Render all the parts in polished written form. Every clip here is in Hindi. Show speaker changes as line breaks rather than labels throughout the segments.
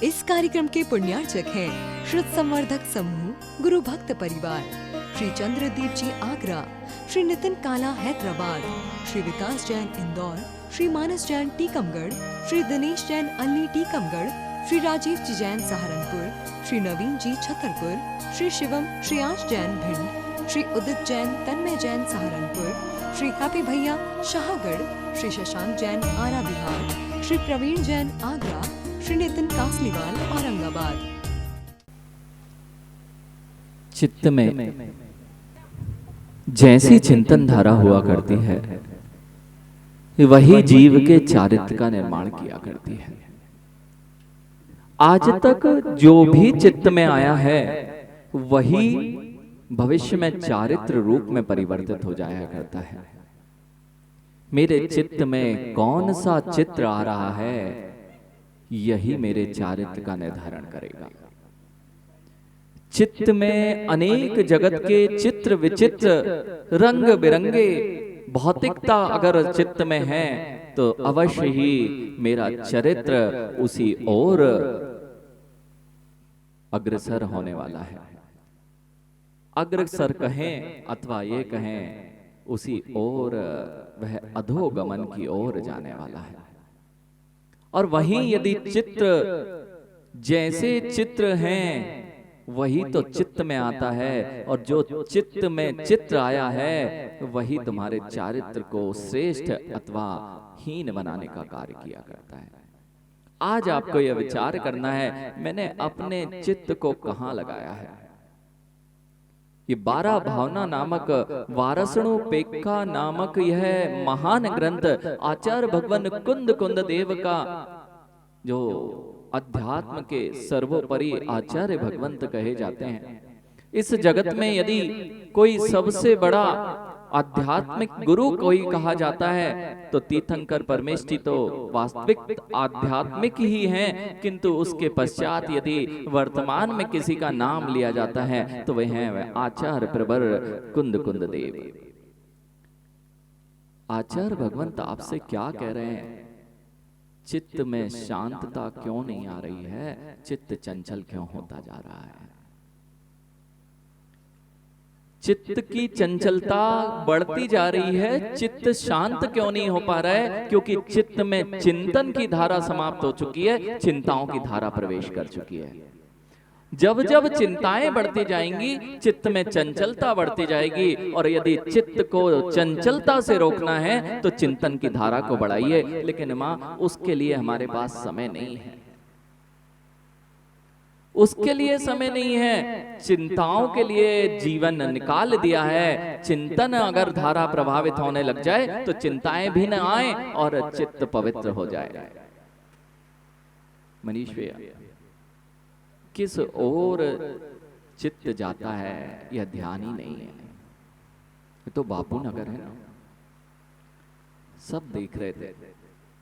इस कार्यक्रम के पुण्यार्चक हैं श्रुत संवर्धक समूह गुरु भक्त परिवार, श्री चंद्रदीप जी आगरा, श्री नितिन काला हैदराबाद, श्री विकास जैन इंदौर, श्री मानस जैन टीकमगढ़, श्री दिनेश जैन अल्ली टीकमगढ़, श्री राजीव जी जैन सहारनपुर, श्री नवीन जी छतरपुर, श्री शिवम श्रेयांश जैन भिंड, श्री उदित जैन तन्मय जैन सहारनपुर, श्री हैप्पी भैया शाहगढ़, श्री शशांक जैन आरा बिहार, श्री प्रवीण जैन आगरा, श्री नितिन कासलीवाल औरंगाबाद।
चित्त में जैसी चिंतन धारा हुआ करती है, वही जीव के चारित्र का निर्माण किया करती है। आज तक जो भी चित्त में आया है, वही भविष्य में चारित्र रूप में परिवर्तित हो जाया करता है। मेरे चित्त में कौन सा चित्र आ रहा है, यही मेरे चारित्र का निर्धारण करेगा। चित्त में अनेक जगत के चित्र विचित्र रंग बिरंगे भौतिकता अगर चित्त में है, तो अवश्य ही मेरा चरित्र उसी ओर अग्रसर होने वाला है। अग्रसर कहें अथवा ये कहें, उसी ओर वह अधोगमन की ओर जाने वाला है। और वहीं यदि चित्र जैसे चित्र हैं, वही तो चित्त में आता है, और जो चित्त में चित्र आया है, वही तुम्हारे चारित्र को श्रेष्ठ अथवा हीन बनाने का कार्य किया करता है। आज आपको यह विचार करना है, मैंने अपने चित्त को कहाँ लगाया है। ये 12 भावना नामक वारसणोपेक्षा नामक यह महान ग्रंथ आचार्य भगवान कुंद कुंद देव का, जो अध्यात्म के सर्वोपरि आचार्य भगवंत कहे जाते हैं। इस जगत में यदि कोई सबसे बड़ा आध्यात्मिक गुरु कोई कहा जाता है, तो तीर्थंकर परमेष्ठी तो वास्तविक आध्यात्मिक ही हैं, किंतु उसके पश्चात यदि वर्तमान में किसी का नाम लिया जाता है, तो वह है आचार्य प्रवर कुंद कुंद देव। आचार्य भगवंत आपसे क्या कह रहे हैं? चित्त में शांतता क्यों नहीं आ रही है? चित्त चंचल क्यों होता जा रहा है? चित्त की चंचलता बढ़ती जा रही है, चित्त शांत क्यों नहीं हो पा रहा है? क्योंकि चित्त में चिंतन की धारा समाप्त हो चुकी है, चिंताओं की धारा प्रवेश कर चुकी है। जब जब चिंताएं बढ़ती जाएंगी, चित्त में चंचलता बढ़ती जाएगी, और यदि चित्त को चंचलता से रोकना है तो चिंतन की धारा को बढ़ाइए। लेकिन माँ, उसके लिए हमारे पास समय नहीं है, उसके लिए समय नहीं है। चिंताओं के लिए जीवन निकाल दिया है। चिंतन अगर धारा प्रभावित होने लग जाए, तो चिंताएं भी न आए और चित्त पवित्र हो जाए। मनीष भैया, किस ओर चित्त जाता है, यह ध्यान ही नहीं है। तो बापू नगर है ना, सब देख रहे थे।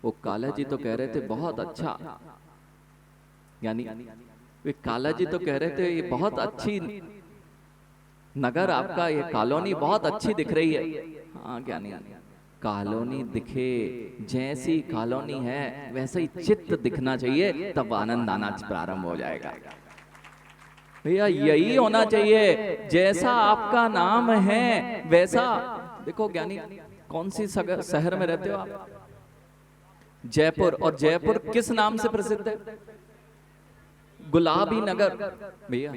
वो काला जी तो कह रहे थे बहुत अच्छा, यानी वे काला जी तो कह रहे थे ये बहुत अच्छी नगर आपका, ये कॉलोनी बहुत अच्छी दिख रही है। हाँ ज्ञानी, कॉलोनी दिखे, जैसी कॉलोनी है वैसे ही चित्त दिखना चाहिए, तब आनंद आना प्रारंभ हो जाएगा। भैया यही होना चाहिए, जैसा आपका नाम है वैसा। देखो ज्ञानी, कौन सी शहर में रहते हो आप? जयपुर। और जयपुर किस नाम से प्रसिद्ध है? गुलाबी नगर। भैया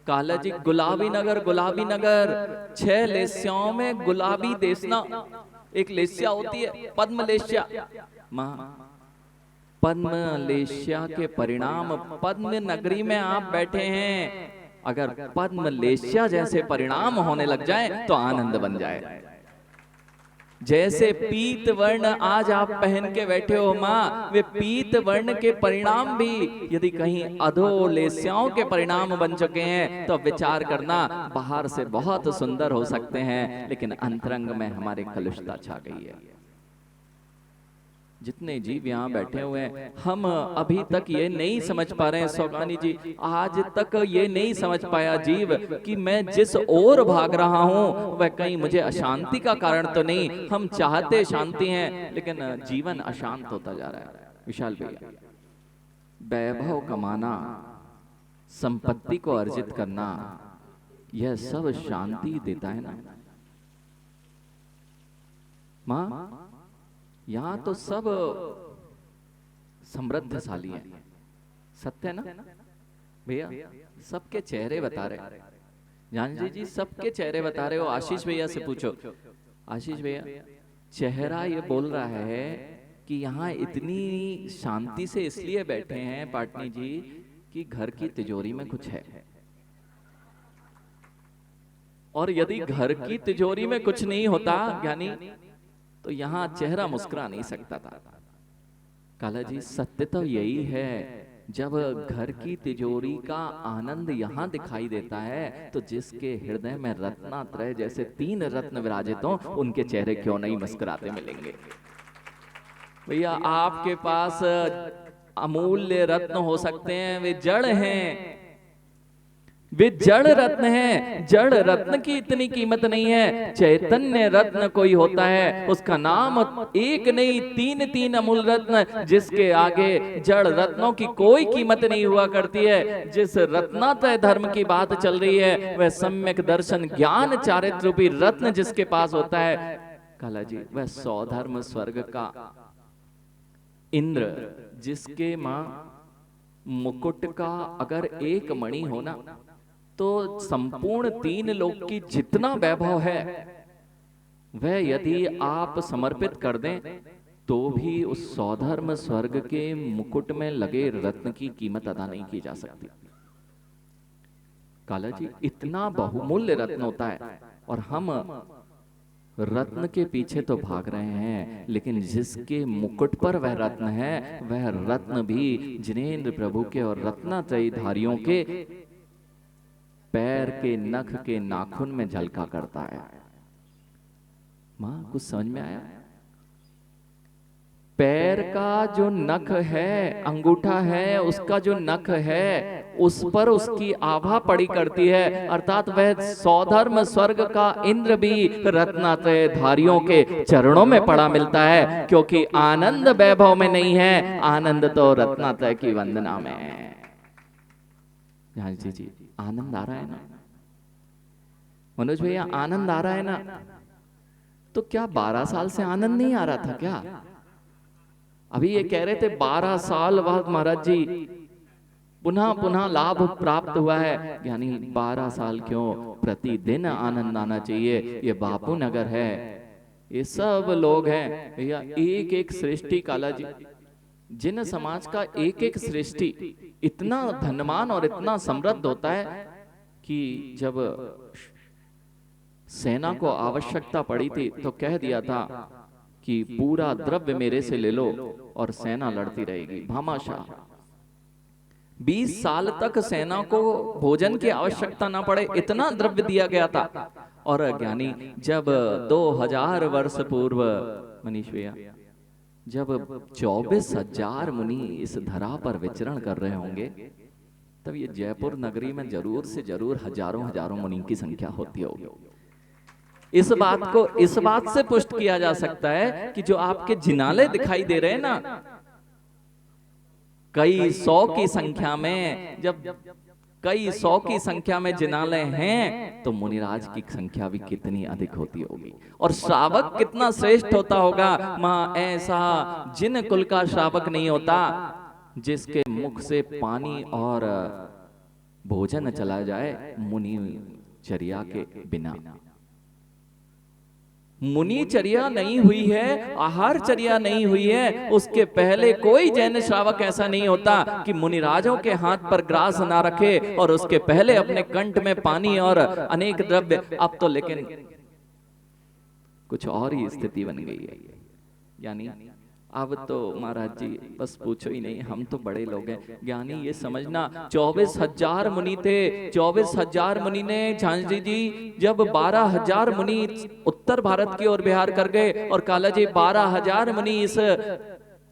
काला जी, गुलाबी नगर, गुलाबी नगर। 6 लेस्याओं में गुलाबी देशना एक लेस्या होती है, पद्मलेस्या। मां, पद्मलेस्या के परिणाम पद्म नगरी में आप बैठे हैं। अगर पद्मलेस्या जैसे परिणाम होने लग जाए तो आनंद बन जाए। जैसे पीत वर्ण आज आप पहन के बैठे हो माँ, वे पीत वर्ण के परिणाम भी यदि कहीं अधोलेस्याओं के परिणाम बन चुके हैं, तो विचार करना, बाहर से बहुत सुंदर हो सकते हैं, लेकिन अंतरंग में हमारे कलुषता छा गई है। जितने जीव यहाँ बैठे हुए हैं, हम अभी तक ये नहीं समझ पा रहे हैं, सौगानी जी आज तक ये नहीं समझ पाया जीव कि मैं जिस ओर भाग रहा हूँ वह कहीं मुझे अशांति का कारण तो नहीं। हम चाहते शांति हैं, लेकिन जीवन अशांत होता जा रहा है। विशाल भैया, वैभव कमाना, संपत्ति को अर्जित करना, यह सब शांति देता है ना मां? यहां तो सब समृद्धशाली है, सत्य है ना भैया? सबके चेहरे बता रहे, जानजी जी सबके चेहरे बता रहे हो। आशीष भैया से पूछो, आशीष भैया चेहरा ये बोल रहा है कि यहाँ इतनी शांति से इसलिए बैठे हैं पाटनी जी कि घर की तिजोरी में कुछ है, और यदि घर की तिजोरी में कुछ नहीं होता ज्ञानी तो यहाँ चेहरा मुस्कुरा नहीं सकता था। काला जी सत्य तो यही है, जब घर की तिजोरी का आनंद यहाँ दिखाई देता है तो जिसके हृदय में रत्नात्रय जैसे 3 रत्न विराजित हों उनके चेहरे क्यों नहीं मुस्कुराते मिलेंगे? भैया आपके पास अमूल्य रत्न हो सकते हैं, वे जड़ हैं, वे जड़ रत्न हैं। जड़ रत्न की इतनी कीमत नहीं है। चैतन्य रत्न कोई होता है उसका नाम एक नहीं 3 अमूल रत्न, जिसके आगे जड़ रत्नों की कोई कीमत नहीं हुआ करती है। जिस रत्नात्रय धर्म की बात चल रही है वह सम्यक दर्शन ज्ञान चारित्र रूपी रत्न जिसके पास होता है काला जी, वह 100 धर्म स्वर्ग का इंद्र, जिसके मां मुकुट का अगर एक मणि होना तो संपूर्ण 3 लोक की जितना वैभव है वह यदि आप समर्पित कर दें तो भी उस 100 धर्म स्वर्ग के मुकुट में लगे रत्न की कीमत अदा नहीं की जा सकती। काला जी इतना बहुमूल्य रत्न होता है और हम रत्न के पीछे तो भाग रहे हैं, लेकिन जिसके मुकुट पर वह रत्न है वह रत्न भी जिनेंद्र प्रभु के और रत्नात्रयी धारियों के पैर के नख के नाखून में झलका करता है। मां कुछ समझ में आया? पैर का जो नख है, अंगूठा है, उसका जो नख है उस पर उसकी आभा पड़ी करती है, अर्थात वह 100 धर्म स्वर्ग का इंद्र भी रत्नात्रय धारियों के चरणों में पड़ा मिलता है, क्योंकि आनंद वैभव में नहीं है, आनंद तो रत्नात्रय की वंदना में है। जी जी आनंद आ रहा है ना मनोज भैया? आनंद आ रहा है ना? तो क्या 12 साल से आनंद नहीं आ रहा था क्या? अभी ये कह रहे थे 12 साल बाद महाराज जी पुनः पुनः लाभ प्राप्त हुआ है, यानी 12 साल क्यों, प्रतिदिन आनंद आना चाहिए। ये बापू नगर है, ये सब लोग हैं भैया, एक एक सृष्टि काला जी, जिन समाज का एक एक सृष्टि इतना धनवान और इतना समृद्ध होता है कि जब सेना को आवश्यकता पड़ी थी तो कह दिया था कि पूरा द्रव्य मेरे से ले लो और सेना लड़ती रहेगी भामाशाह। 20 साल तक सेना को भोजन की आवश्यकता ना पड़े इतना द्रव्य दिया गया था। और ज्ञानी जब 2000 वर्ष पूर्व मनीष भैया जब 24,000 मुनि इस धरा पर विचरण कर रहे होंगे तब ये जयपुर नगरी में जरूर से जरूर हजारों हजारों मुनि की संख्या होती होगी। इस बात से पुष्ट किया जा सकता है कि जो आपके जिनाले दिखाई दे रहे हैं ना कई सौ की संख्या में, जब कई 100 की संख्या में जिनाले हैं तो मुनिराज की संख्या भी कितनी अधिक होती होगी, और श्रावक कितना श्रेष्ठ होता होगा। मां ऐसा जिन कुल का श्रावक नहीं होता जिसके मुख से पानी और भोजन चला जाए मुनि चर्या के बिना। मुनि चर्या नहीं हुई है, आहार चर्या नहीं हुई है, उसके पहले कोई जैन श्रावक ऐसा नहीं होता कि मुनिराजों के हाथ पर ग्रास ना रखे और उसके पहले अपने कंठ में पानी और अनेक द्रव्य। अब तो लेकिन कुछ और ही स्थिति बन गई है, यानी अब तो महाराज जी बस पूछो ही नहीं, हम तो बड़े लोग हैं। ज्ञानी ये समझना 24,000 मुनि थे, 24,000 मुनि ने झांसी जी जब 12,000 मुनि उत्तर भारत की ओर बिहार कर गए और काला जी 12,000 मुनि इस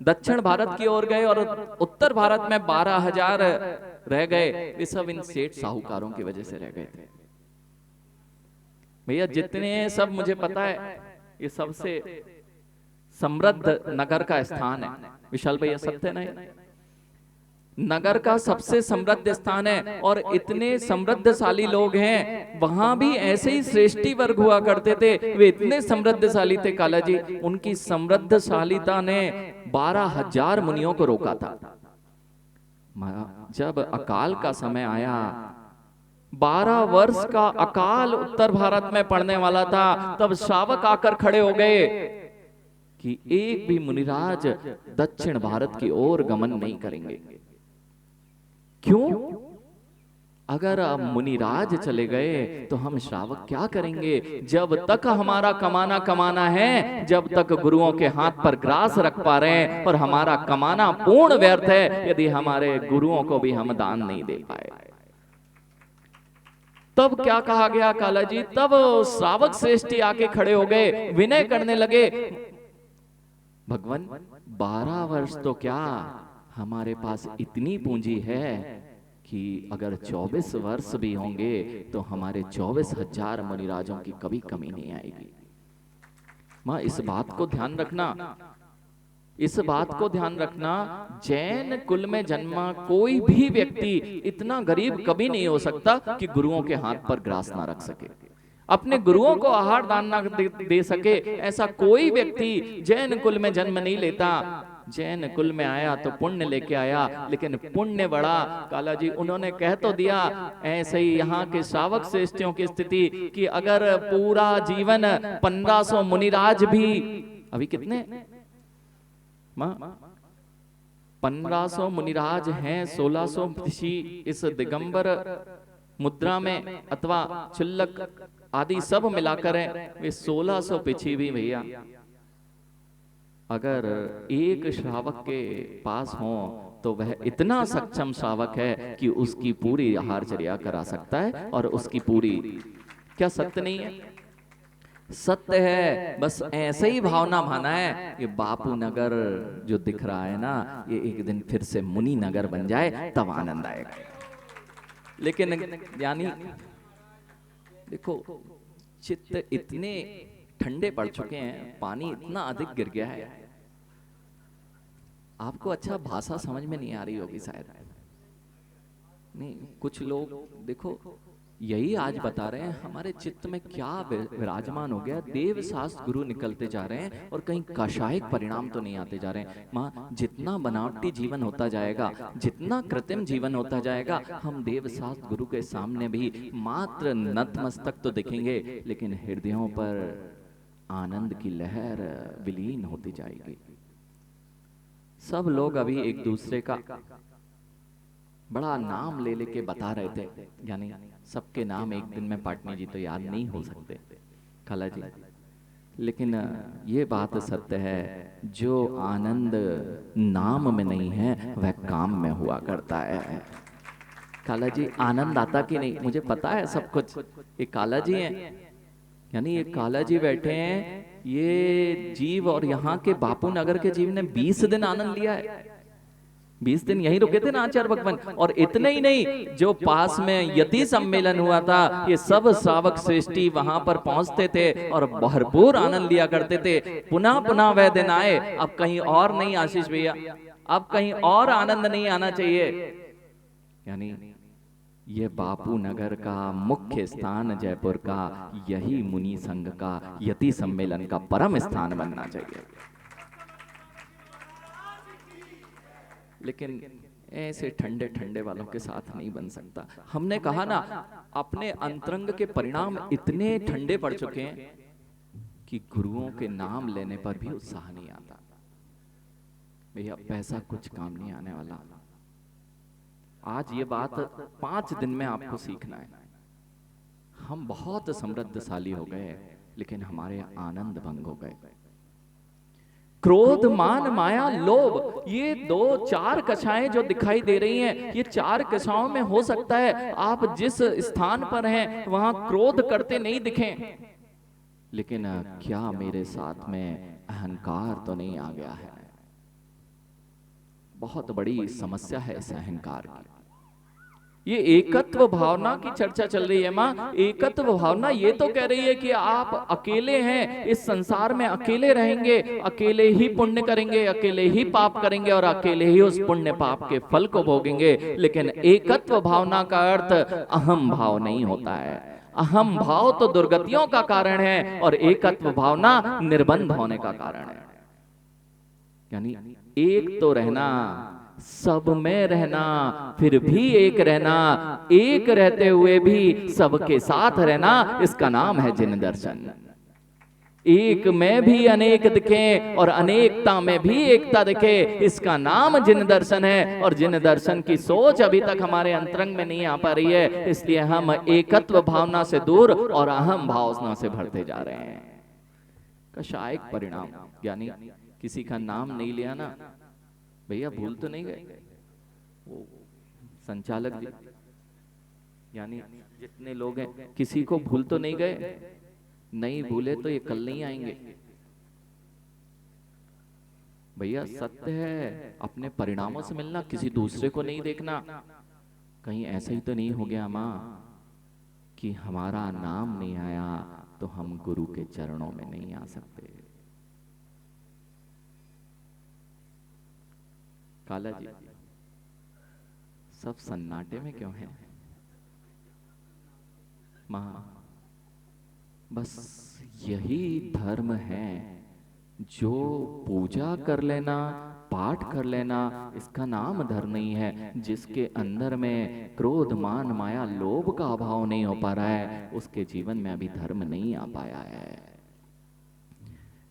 दक्षिण भारत की ओर गए और उत्तर भारत में 12,000 रह गए। ये सब इन सेठ साहूकारों की वजह से रह गए थे भैया। जितने सब मुझे पता है ये सबसे समृद्ध नगर का स्थान है। विशाल भैया सत्य नहीं, नगर का सबसे समृद्ध स्थान है और इतने समृद्धशाली लोग हैं, वहां भी ऐसे ही श्रेष्ठी वर्ग हुआ करते थे। वे इतने समृद्धशाली थे काला जी, उनकी समृद्धशालीता ने 12,000 मुनियों को रोका था। जब अकाल का समय आया, 12 वर्ष का अकाल उत्तर भारत में पड़ने वाला था, तब श्रावक आकर खड़े हो गए कि एक भी मुनिराज दक्षिण भारत की ओर गमन नहीं करेंगे। क्यों? अगर अब मुनिराज चले गए तो हम श्रावक क्या करेंगे? जब तक हमारा कमाना कमाना है, जब तक गुरुओं के हाथ पर ग्रास रख पा रहे हैं, और हमारा कमाना पूर्ण व्यर्थ है यदि हमारे गुरुओं को भी हम दान नहीं दे पाए। तब क्या कहा गया काला जी? तब श्रावक श्रेष्ठी आके खड़े हो गए, विनय करने लगे, भगवान 12 वर्ष तो क्या, हमारे पास इतनी पूंजी है कि अगर 24 वर्ष भी होंगे तो हमारे 24,000 मुनिराजों की कभी कमी नहीं आएगी। मां इस बात को ध्यान रखना, इस बात को ध्यान रखना, जैन कुल में जन्मा कोई भी व्यक्ति इतना गरीब कभी नहीं हो सकता कि गुरुओं के हाथ पर ग्रास ना रख सके, अपने गुरुओं को आहार दान ना दे सके। ऐसा कोई व्यक्ति जैन कुल में जन्म नहीं लेता। जैन कुल में आया तो पुण्य लेके आया, लेकिन पुण्य बड़ा काला जी उन्होंने कह तो दिया। ऐसे ही यहाँ के श्रावक श्रेष्ठियों की स्थिति कि अगर पूरा जीवन 1500 मुनिराज भी, अभी कितने 1500 मुनिराज हैं, 1600 ऋषि इस दिगंबर मुद्रा में अथवा चुल्लक आदि सब मिलाकर है, वे 1600 पिछी भी भैया। अगर एक श्रावक के पास हो तो वह इतना सक्षम श्रावक है कि उसकी पूरी आहारचर्या करा सकता है, और उसकी पूरी, क्या सत्य नहीं है? सत्य है। बस ऐसे ही भावना माना है। ये बापू नगर जो दिख रहा है ना, ये एक दिन फिर से मुनि नगर बन जाए तब आनंद आएगा। लेकिन यानी देखो, चित्त इतने ठंडे पड़ चुके हैं, पानी इतना अधिक गिर गया है, आपको अच्छा भाषा समझ में नहीं आ रही होगी शायद। नहीं, कुछ लोग देखो यही आज बता रहे हैं हमारे चित्त में क्या विराजमान हो गया। देव शास्त्र गुरु निकलते जा रहे हैं और कहीं कषायिक परिणाम तो नहीं आते जा रहे हैं। माँ, जितना बनावटी जीवन होता जाएगा, जितना कृत्रिम जीवन होता जाएगा, हम देव शास्त्र गुरु के सामने भी मात्र नतमस्तक तो दिखेंगे, लेकिन हृदयों पर आनंद की लहर विलीन होती जाएगी। सब लोग अभी एक दूसरे का बड़ा नाम ले लेके बता रहे थे, यानी सबके नाम एक दिन में पाटनी जी तो याद नहीं हो सकते खाला जी, लेकिन ये बात सत्य है, जो आनंद नाम में नहीं है वह काम में हुआ करता है। काला जी, आनंद आता कि नहीं मुझे पता है सब कुछ। ये काला जी हैं, यानी ये काला जी बैठे हैं, ये जीव और यहाँ के बापू नगर के जीव ने 20 दिन आनंद लिया है। 20 दिन यहीं रुके थे ना आचार्य भगवान। और इतने ही नहीं, जो पास में यति सम्मेलन हुआ था, ये सब श्रावक श्रेष्ठी वहां पर पहुंचते थे और भरपूर आनंद लिया करते थे। पुनः पुनः वह दिन आए, अब कहीं और नहीं आशीष भैया, अब कहीं और आनंद नहीं आना चाहिए। यानी ये बापू नगर का मुख्य स्थान जयपुर का, यही मुनि संघ का यति सम्मेलन का परम स्थान बनना चाहिए। लेकिन ऐसे ठंडे ठंडे वालों के साथ नहीं बन सकता। हमने कहा ना, अपने अंतरंग के परिणाम इतने ठंडे पड़ चुके हैं कि गुरुओं के नाम लेने पर भी उत्साह नहीं आता। भैया पैसा कुछ काम नहीं आने वाला। आज ये बात 5 दिन में आपको सीखना है। हम बहुत समृद्धशाली हो गए, लेकिन हमारे आनंद भंग हो गए। क्रोध, मान, माया, लोभ, ये 2-4 कक्षाएं जो दिखाई दे रही हैं, ये 4 कक्षाओं में हो सकता है आप जिस स्थान पर हैं वहां क्रोध करते नहीं दिखें, लेकिन क्या मेरे साथ में अहंकार तो नहीं आ गया है? बहुत बड़ी समस्या है इस अहंकार की। ये एकत्व भावना की चर्चा चल रही है माँ। एकत्व भावना ये तो कह रही है कि आप अकेले हैं, इस संसार में अकेले रहेंगे, अकेले ही पुण्य करेंगे, अकेले ही पाप करेंगे और अकेले ही उस पुण्य पाप के फल को भोगेंगे। लेकिन एकत्व भावना का अर्थ अहम भाव नहीं होता है। अहम भाव तो दुर्गतियों का कारण है और एकत्व भावना निर्बंध होने का कारण है। यानी एक तो रहना, सब में रहना, फिर भी एक रहना, एक रहते हुए भी सबके साथ रहना, इसका नाम है जिन दर्शन। एक में भी अनेक दिखे और अनेकता में भी एकता दिखे, इसका नाम जिन दर्शन है। और जिन दर्शन की सोच अभी तक हमारे अंतरंग में नहीं आ पा रही है, इसलिए हम एकत्व भावना से दूर और अहम भावना से भरते जा रहे हैं। कशायक परिणाम, यानी किसी का नाम नहीं लिया ना भैया, भूल तो नहीं गए वो संचालक जी, यानी जितने लोग हैं किसी को भूल तो नहीं गए? नहीं भूले तो ये कल नहीं आएंगे भैया। सत्य है, अपने परिणामों से मिलना, किसी दूसरे को नहीं देखना। कहीं ऐसा ही तो नहीं हो गया माँ कि हमारा नाम नहीं आया तो हम गुरु के चरणों में नहीं आ सकते। काला जी, सब सन्नाटे में क्यों हैं? माँ, बस यही धर्म है, जो पूजा कर लेना, पाठ कर लेना, इसका नाम धर्म नहीं है। जिसके अंदर में क्रोध, मान, माया, लोभ का अभाव नहीं हो पा रहा है, उसके जीवन में अभी धर्म नहीं आ पाया है।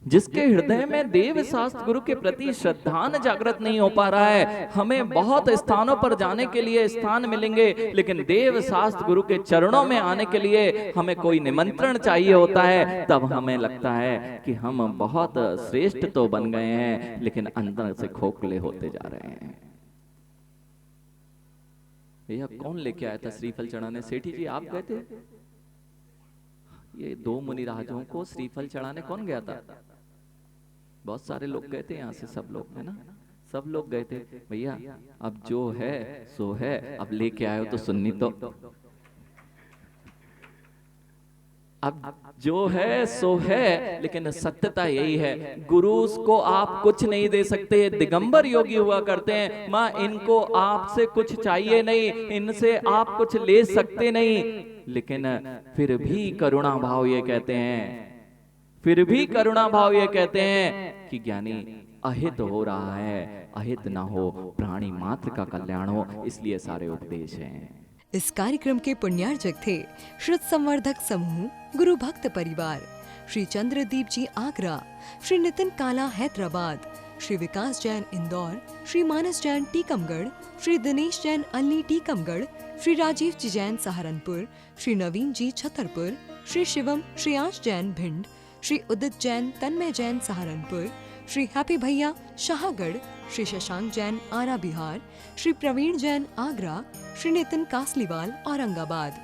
जिसके हृदय में देव शास्त्र गुरु के प्रति श्रद्धान जागृत नहीं हो पा रहा है, हमें बहुत स्थानों पर जाने के लिए स्थान मिलेंगे, लेकिन देव शास्त्र गुरु के चरणों में आने के लिए हमें कोई निमंत्रण चाहिए होता है। तब हमें लगता है कि हम बहुत श्रेष्ठ तो बन गए हैं, लेकिन अंदर से खोखले होते जा रहे हैं। भैया कौन लेके आया था श्रीफल चढ़ाने? सेठी जी आप गए थे? ये दो मुनिराजों को श्रीफल चढ़ाने कौन गया था? बहुत सारे लोग गए थे यहाँ से, सब लोग है ना, सब लोग गए थे। भैया अब जो है सो है, अब लेके आए हो तो सुननी तो, अब जो है सो है। लेकिन सत्यता यही है, गुरु को आप कुछ नहीं दे सकते। दिगंबर योगी हुआ करते हैं माँ, इनको आपसे कुछ चाहिए नहीं, इनसे आप कुछ ले सकते नहीं। लेकिन फिर भी करुणा भाव ये कहते हैं, फिर भी करुणा भाव ये कहते हैं कि ज्ञानी अहित हो रहा है, अहित ना हो, प्राणी मात्र का कल्याण हो, इसलिए सारे उपदेश हैं।
इस कार्यक्रम के पुण्यार्चक थे श्रुत संवर्धक समूह गुरु भक्त परिवार, श्री चंद्रदीप जी आगरा, श्री नितिन काला हैदराबाद, श्री विकास जैन इंदौर, श्री मानस जैन टीकमगढ़, श्री दिनेश जैन अल्ली टीकमगढ़, श्री राजीव जी जैन सहारनपुर, श्री नवीन जी छतरपुर, श्री शिवम श्रेयांश जैन भिंड, श्री उदित जैन तन्मय जैन सहारनपुर, श्री हैप्पी भैया शाहगढ़, श्री शशांक जैन आरा बिहार, श्री प्रवीण जैन आगरा, श्री नितिन कासलीवाल औरंगाबाद।